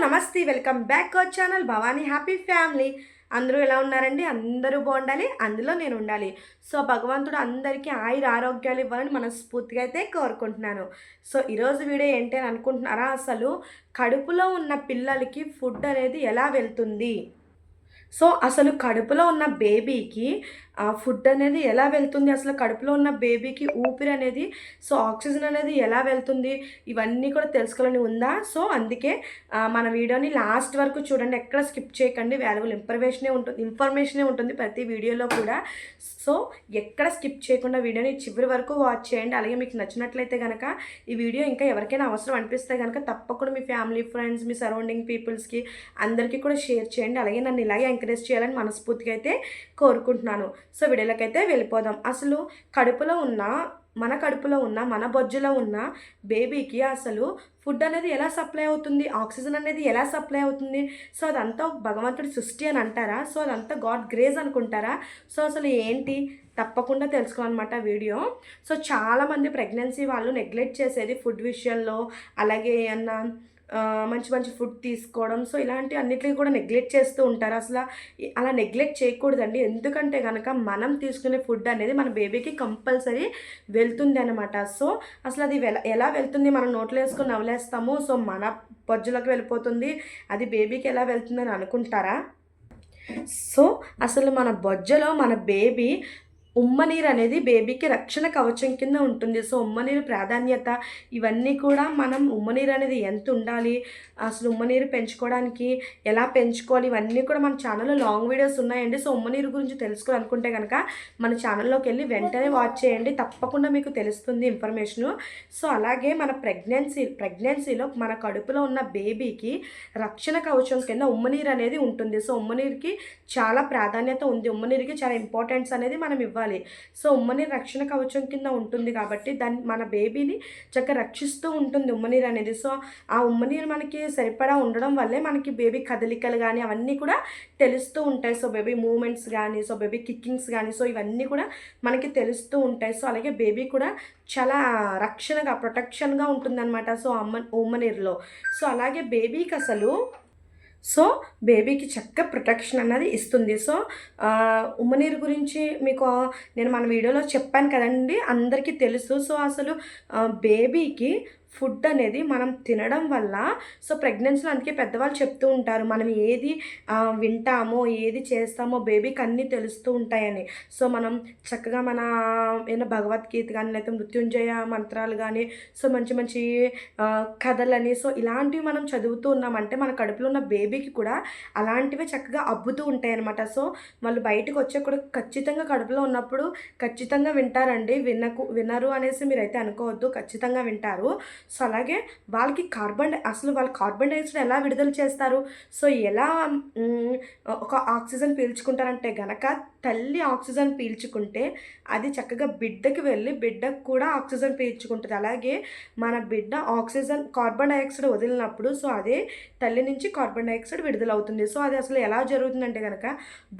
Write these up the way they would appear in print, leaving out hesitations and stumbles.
నమస్తే, welcome back our channel Bhavani happy family. అందరూ ఎలా ఉన్నారండి? అందరూ బాగుండాలి, అందులో నేను ఉండాలి. సో భగవంతుడు అందరికీ ఆయుర ఆరోగ్యాలు ఇవ్వాలని మనస్ఫూర్తిగా అయితే కోరుకుంటున్నాను. సో ఈరోజు వీడియో ఏంటి అని అనుకుంటున్నారా? అసలు కడుపులో ఉన్న పిల్లలకి ఫుడ్ అనేది ఎలా వెళ్తుంది, సో అసలు కడుపులో ఉన్న బేబీకి ఫుడ్ అనేది ఎలా వెళ్తుంది, అసలు కడుపులో ఉన్న బేబీకి ఊపిరి అనేది, సో ఆక్సిజన్ అనేది ఎలా వెళ్తుంది, ఇవన్నీ కూడా తెలుసుకోవాలని ఉందా? సో అందుకే మన వీడియోని లాస్ట్ వరకు చూడండి, ఎక్కడ స్కిప్ చేయకండి. వాల్యుబుల్ ఇన్ఫర్మేషనే ఉంటుంది ప్రతి వీడియోలో కూడా. సో ఎక్కడ స్కిప్ చేయకుండా వీడియోని చివరి వరకు వాచ్ చేయండి. అలాగే మీకు నచ్చినట్లయితే కనుక ఈ వీడియో ఇంకా ఎవరికైనా అవసరం అనిపిస్తే కనుక తప్పకుండా మీ ఫ్యామిలీ, ఫ్రెండ్స్, మీ సరౌండింగ్ పీపుల్స్కి అందరికీ కూడా షేర్ చేయండి. అలాగే నన్ను ఇలాగే ఎంకరేజ్ చేయాలని మనస్ఫూర్తిగా అయితే కోరుకుంటున్నాను. సో వీడియోలకైతే వెళ్ళిపోదాం. అసలు మన కడుపులో ఉన్న మన బొజ్జులో ఉన్న బేబీకి అసలు ఫుడ్ అనేది ఎలా సప్లై అవుతుంది, ఆక్సిజన్ అనేది ఎలా సప్లై అవుతుంది, సో అదంతా భగవంతుడి సృష్టి అని అంటారా, సో అదంతా గాడ్ గ్రేస్ అనుకుంటారా? సో అసలు ఏంటి తప్పకుండా తెలుసుకోవాలన్నమాట వీడియో. సో చాలామంది ప్రెగ్నెన్సీ వాళ్ళు నెగ్లెక్ట్ చేసేది ఫుడ్ విషయంలో, అలాగే ఏమన్నా మంచి మంచి ఫుడ్ తీసుకోవడం, సో ఇలాంటి అన్నిటికీ కూడా నెగ్లెక్ట్ చేస్తూ ఉంటారు. అసలు అలా నెగ్లెక్ట్ చేయకూడదండి. ఎందుకంటే కనుక మనం తీసుకునే ఫుడ్ అనేది మన బేబీకి కంపల్సరీ వెళ్తుంది అనమాట. సో అసలు అది ఎలా వెళ్తుంది, మనం నోట్లో వేసుకొని నవలేస్తాము, సో మన బొజ్జులోకి వెళ్ళిపోతుంది, అది బేబీకి ఎలా వెళ్తుందని అనుకుంటారా? సో అసలు మన బొజ్జలో మన బేబీ ఉమ్మనీరు అనేది బేబీకి రక్షణ కవచం కింద ఉంటుంది. సో ఉమ్మనీరు ప్రాధాన్యత, ఇవన్నీ కూడా మనం ఉమ్మనీరు అనేది ఎంత ఉండాలి, అసలు ఉమ్మనీరు పెంచుకోవడానికి ఎలా పెంచుకోవాలి, ఇవన్నీ కూడా మన ఛానల్లో లాంగ్ వీడియోస్ ఉన్నాయండి. సో ఉమ్మనీరు గురించి తెలుసుకోవాలనుకుంటే కనుక మన ఛానల్లోకి వెళ్ళి వెంటనే వాచ్ చేయండి, తప్పకుండా మీకు తెలుస్తుంది ఇన్ఫర్మేషను. సో అలాగే మన ప్రెగ్నెన్సీలో మన కడుపులో ఉన్న బేబీకి రక్షణ కవచం కింద ఉమ్మనీరు అనేది ఉంటుంది. సో ఉమ్మనీరుకి చాలా ప్రాధాన్యత ఉంది, ఉమ్మనీరుకి చాలా ఇంపార్టెన్స్ అనేది మనం ఇవ్వాలి. సో ఉమ్మనీరు రక్షణ కవచం కింద ఉంటుంది కాబట్టి దాన్ని మన బేబీని చక్కగా రక్షిస్తూ ఉంటుంది ఉమ్మనీరు అనేది. సో ఆ ఉమ్మనీరు మనకి సరిపడా ఉండడం వల్లే మనకి బేబీ కదలికలు కానీ అవన్నీ కూడా తెలుస్తూ ఉంటాయి. సో బేబీ మూమెంట్స్ కానీ, సో బేబీ కిక్కింగ్స్ కానీ, సో ఇవన్నీ కూడా మనకి తెలుస్తూ ఉంటాయి. సో అలాగే బేబీ కూడా చాలా ప్రొటెక్షన్గా ఉంటుందన్నమాట. సో ఉమ్మనీరులో సో అలాగే బేబీకి బేబీకి చక్కగా ప్రొటెక్షన్ అన్నది ఇస్తుంది. సో ఉమ్మనీరు గురించి మీకు నేను మన వీడియోలో చెప్పాను కదండి, అందరికీ తెలుసు. సో అసలు బేబీకి ఫుడ్ అనేది మనం తినడం వల్ల, సో ప్రెగ్నెన్సీలో అందుకే పెద్దవాళ్ళు చెప్తూ ఉంటారు, మనం ఏది వింటామో ఏది చేస్తామో బేబీకి అన్నీ తెలుస్తూ ఉంటాయని. సో మనం చక్కగా మన ఏమైనా భగవద్గీత కానీ, లేకపోతే మృత్యుంజయ మంత్రాలు కానీ, సో మంచి మంచి కథలని, సో ఇలాంటివి మనం చదువుతూ ఉన్నామంటే మన కడుపులో ఉన్న బేబీకి కూడా అలాంటివే చక్కగా అబ్బుతూ ఉంటాయి అనమాట. సో వాళ్ళు బయటకు వచ్చే కూడా ఖచ్చితంగా కడుపులో ఉన్నప్పుడు ఖచ్చితంగా వింటారండి. వినరు అనేసి మీరైతే అనుకోవద్దు, ఖచ్చితంగా వింటారు. సో అలాగే వాళ్ళకి వాళ్ళు కార్బన్ డైఆక్సైడ్ ఎలా విడుదల చేస్తారు, సో ఎలా ఒక ఆక్సిజన్ పీల్చుకుంటారంటే గనక, తల్లి ఆక్సిజన్ పీల్చుకుంటే అది చక్కగా బిడ్డకి వెళ్ళి బిడ్డకు కూడా ఆక్సిజన్ పీల్చుకుంటుంది. అలాగే మన బిడ్డ కార్బన్ డైఆక్సైడ్ వదిలినప్పుడు సో అదే తల్లి నుంచి కార్బన్ డైఆక్సైడ్ విడుదలవుతుంది. సో అది అసలు ఎలా జరుగుతుందంటే కనుక,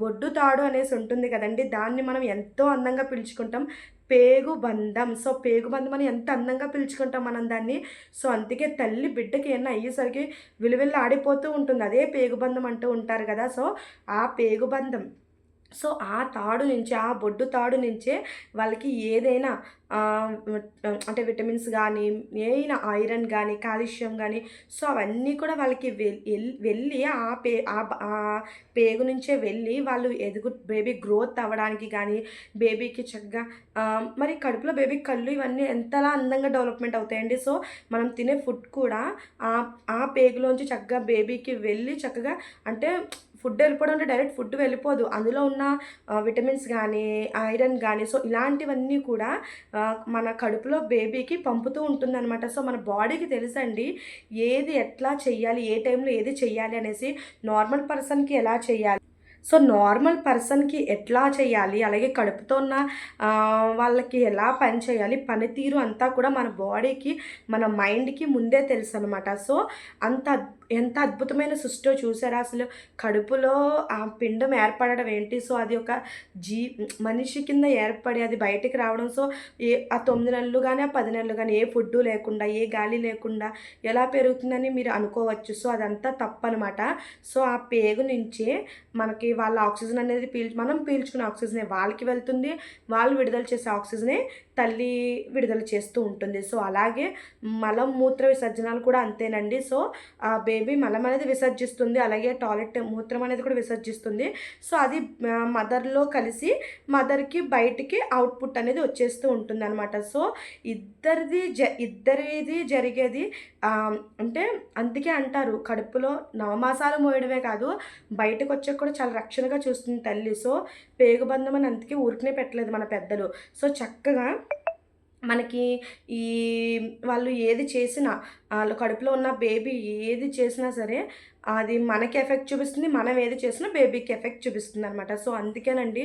బొడ్డు తాడు అనేసి ఉంటుంది కదండి, దాన్ని మనం ఎంతో అందంగా పీల్చుకుంటాం, పేగుబంధం. సో పేగుబంధం అని ఎంత అందంగా పిలుచుకుంటాం మనం దాన్ని. సో అందుకే తల్లి బిడ్డకి ఏమన్నా అయ్యేసరికి విలువెల్లి ఆడిపోతూ ఉంటుంది, అదే పేగుబంధం అంటూ ఉంటారు కదా. సో ఆ పేగుబంధం, సో ఆ తాడు నుంచి, ఆ బొడ్డు తాడు నుంచే వాళ్ళకి ఏదైనా అంటే విటమిన్స్ కానీ, ఏదైనా ఐరన్ కానీ, కాల్షియం కానీ, సో అవన్నీ కూడా వాళ్ళకి వెళ్ళి ఆ పేగు నుంచే వెళ్ళి వాళ్ళు బేబీ గ్రోత్ అవ్వడానికి కానీ, బేబీకి చక్కగా మరి కడుపులో బేబీకి కళ్ళు ఇవన్నీ ఎంతలా అందంగా డెవలప్మెంట్ అవుతాయండి. సో మనం తినే ఫుడ్ కూడా ఆ పేగులోంచి చక్కగా బేబీకి వెళ్ళి చక్కగా, అంటే ఫుడ్ వెళ్ళిపోవడం అంటే డైరెక్ట్ ఫుడ్ వెళ్ళిపోదు, అందులో ఉన్న విటమిన్స్ కానీ, ఐరన్ కానీ, సో ఇలాంటివన్నీ కూడా మన కడుపులో బేబీకి పంపుతూ ఉంటుందన్నమాట. సో మన బాడీకి తెలుసండి ఏది ఎట్లా చెయ్యాలి, ఏ టైంలో ఏది చెయ్యాలి అనేసి. నార్మల్ పర్సన్కి ఎలా చెయ్యాలి, సో నార్మల్ పర్సన్కి ఎట్లా చేయాలి, అలాగే కడుపుతో ఉన్న వాళ్ళకి ఎలా పని చేయాలి, పనితీరు అంతా కూడా మన బాడీకి, మన మైండ్కి ముందే తెలుసు అనమాట. సో అంత ఎంత అద్భుతమైన సృష్టో చూసారా అసలు. కడుపులో ఆ పిండం ఏర్పడడం ఏంటి, సో అది ఒక జీ మనిషి కింద ఏర్పడి అది బయటికి రావడం. సో ఆ 9 నెలలు కానీ, ఆ 10 నెలలు కానీ ఏ ఫుడ్డు లేకుండా, ఏ గాలి లేకుండా ఎలా పెరుగుతుందని మీరు అనుకోవచ్చు. సో అదంతా తప్పనమాట. సో ఆ పేగు నుంచే మనకి వాళ్ళ ఆక్సిజన్ అనేది మనం పీల్చుకునే ఆక్సిజనే వాళ్ళకి వెళ్తుంది. వాళ్ళు విడుదల చేసే ఆక్సిజనే తల్లి విడుదల చేస్తూ ఉంటుంది. సో అలాగే మలం మూత్ర విసర్జనాలు కూడా అంతేనండి. సో ఆ బేబీ మలం అనేది విసర్జిస్తుంది, అలాగే టాయిలెట్ మూత్రం అనేది కూడా విసర్జిస్తుంది. సో అది మదర్లో కలిసి మదర్కి బయటికి అవుట్పుట్ అనేది వచ్చేస్తూ ఉంటుంది అనమాట. సో ఇద్దరిది జరిగేది అంటే అందుకే అంటారు కడుపులో నవమాసాలు మోయడమే కాదు, బయటకు వచ్చాక కూడా చాలా రక్షణగా చూస్తుంది తల్లి. సో పేగుబంధం అని అందుకే ఊరికనే పెట్టలేదు మన పెద్దలు. సో చక్కగా మనకి ఈ వాళ్ళు ఏది చేసినా వాళ్ళ కడుపులో ఉన్న బేబీ ఏది చేసినా సరే అది మనకి ఎఫెక్ట్ చూపిస్తుంది, మనం ఏది చేసినా బేబీకి ఎఫెక్ట్ చూపిస్తుంది అనమాట. సో అందుకేనండి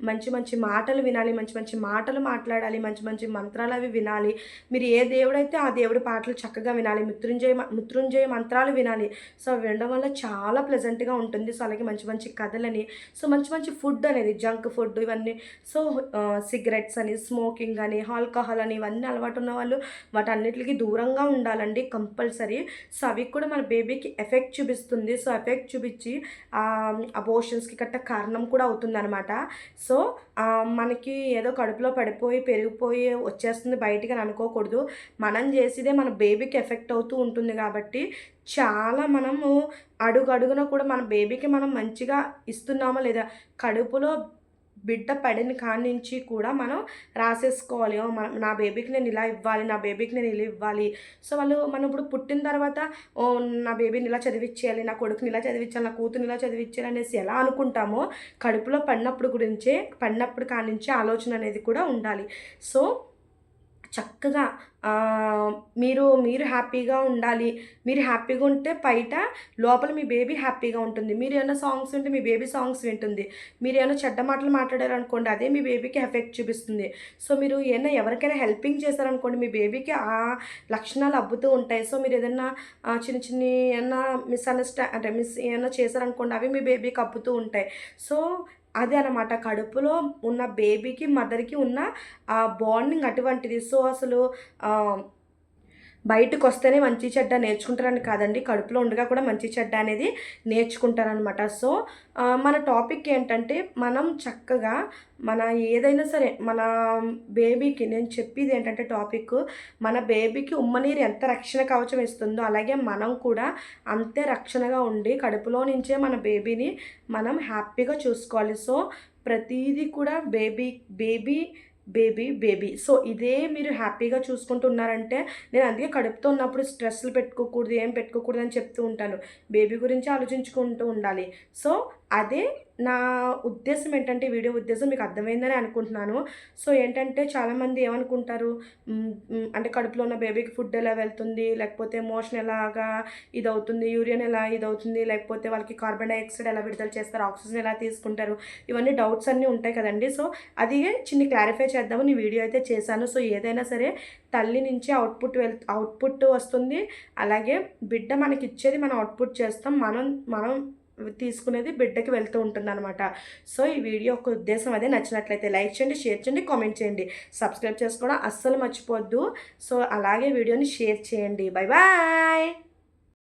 మంచి మంచి మాటలు వినాలి, మంచి మంచి మాటలు మాట్లాడాలి, మంచి మంచి మంత్రాలు అవి వినాలి. మీరు ఏ దేవుడైతే ఆ దేవుడి పాటలు చక్కగా వినాలి, మృత్యుంజయ మంత్రాలు వినాలి. సో వినడం వల్ల చాలా ప్లెజెంట్గా ఉంటుంది. సో అలాగే మంచి మంచి కథలని, సో మంచి మంచి ఫుడ్ అనేది జంక్ ఫుడ్ ఇవన్నీ, సో సిగరెట్స్ అని, స్మోకింగ్ అని, ఆల్కహాల్ అని ఇవన్నీ అలవాటు ఉన్న వాళ్ళు వాటన్నిటికి దూరంగా ఉండాలండి కంపల్సరీ. సో అవి కూడా మన బేబీకి ఎఫెక్ట్ చూపిస్తుంది. సో ఎఫెక్ట్ చూపించి అబోషన్స్కి గట్ట కారణం కూడా అవుతుందన్నమాట. సో మనకి ఏదో కడుపులో పడిపోయి పెరిగిపోయి వచ్చేస్తుంది బయటికి అని అనుకోకూడదు. మనం చేసేదే మన బేబీకి ఎఫెక్ట్ అవుతూ ఉంటుంది కాబట్టి చాలా మనము అడుగడుగున కూడా మన బేబీకి మనం మంచిగా ఇస్తున్నామా లేదా, కడుపులో బిడ్డ పడిన కాడి నుంచి కూడా మనం రాసేసుకోవాలి. నా బేబీకి నేను ఇలా ఇవ్వాలి, నా బేబీకి నేను ఇలా ఇవ్వాలి. సో మనం ఇప్పుడు పుట్టిన తర్వాత నా బేబీని ఇలా చదివించేయాలి, నా కొడుకుని ఇలా చదివించాలి, నా కూతురుని ఇలా చదివించాలి అనేసి ఎలా అనుకుంటామో కడుపులో పడినప్పుడు కాడి నుంచే ఆలోచన అనేది కూడా ఉండాలి. సో చక్కగా మీరు హ్యాపీగా ఉండాలి. మీరు హ్యాపీగా ఉంటే లోపల మీ బేబీ హ్యాపీగా ఉంటుంది. మీరు ఏమైనా సాంగ్స్ వింటే మీ బేబీ సాంగ్స్ వింటుంది. మీరు ఏమైనా చెడ్డ మాటలు మాట్లాడారనుకోండి అదే మీ బేబీకి ఎఫెక్ట్ చూపిస్తుంది. సో మీరు ఎవరికైనా హెల్పింగ్ చేశారనుకోండి మీ బేబీకి ఆ లక్షణాలు అబ్బుతూ ఉంటాయి. సో మీరు ఏదైనా ఏమన్నా ఏమన్నా చేశారనుకోండి అవి మీ బేబీకి అబ్బుతూ ఉంటాయి. సో అదే అనమాట కడుపులో ఉన్న బేబీకి మదర్కి ఉన్న బాండింగ్ అటువంటిది. సో అసలు బయటకు వస్తేనే మంచి చెడ్డ నేర్చుకుంటారని కాదండి, కడుపులో ఉండగా కూడా మంచి చెడ్డ అనేది నేర్చుకుంటారనమాట. సో మన టాపిక్ ఏంటంటే మనం చక్కగా మన ఏదైనా సరే మన బేబీకి నేను చెప్పేది ఏంటంటే టాపిక్, మన బేబీకి ఉమ్మనీరు ఎంత రక్షణ కవచం ఇస్తుందో అలాగే మనం కూడా అంతే రక్షణగా ఉండి కడుపులో నుంచే మన బేబీని మనం హ్యాపీగా చూసుకోవాలి. సో ప్రతిదీ కూడా బేబీ సో ఇదే మీరు హ్యాపీగా చూసుకుంటున్నారంటే, నేను అందుకే కడుపుతో ఉన్నప్పుడు స్ట్రెస్లు పెట్టుకోకూడదు, ఏం పెట్టుకోకూడదు అని చెప్తూ ఉంటాను. బేబీ గురించి ఆలోచించుకుంటూ ఉండాలి. సో అదే నా ఉద్దేశం ఏంటంటే, వీడియో ఉద్దేశం మీకు అర్థమైందని అనుకుంటున్నాను. సో ఏంటంటే చాలామంది ఏమనుకుంటారు, అంటే కడుపులో ఉన్న బేబీకి ఫుడ్ ఎలా వెళ్తుంది, లేకపోతే మోషన్ ఎలాగా ఇదవుతుంది, యూరిన్ ఎలా ఇదవుతుంది, లేకపోతే వాళ్ళకి కార్బన్ డైఆక్సైడ్ ఎలా విడుదల చేస్తారు, ఆక్సిజన్ ఎలా తీసుకుంటారు, ఇవన్నీ డౌట్స్ అన్నీ ఉంటాయి కదండి. సో అది చిన్ని క్లారిఫై చేద్దామని వీడియో అయితే చేశాను. సో ఏదైనా సరే తల్లి నుంచి అవుట్పుట్ వస్తుంది, అలాగే బిడ్డ మనకి ఇచ్చేది మనం అవుట్పుట్ చేస్తాం, మనం తీసుకునేది బిడ్డకి వెళ్తూ ఉంటుంది అనమాట. సో ఈ వీడియో ఒక ఉద్దేశం అదే. నచ్చినట్లయితే లైక్ చేయండి, షేర్ చేయండి, కామెంట్ చేయండి, సబ్స్క్రైబ్ చేసుకోవడం అస్సలు మర్చిపోవద్దు. సో అలాగే వీడియోని షేర్ చేయండి. Bye bye.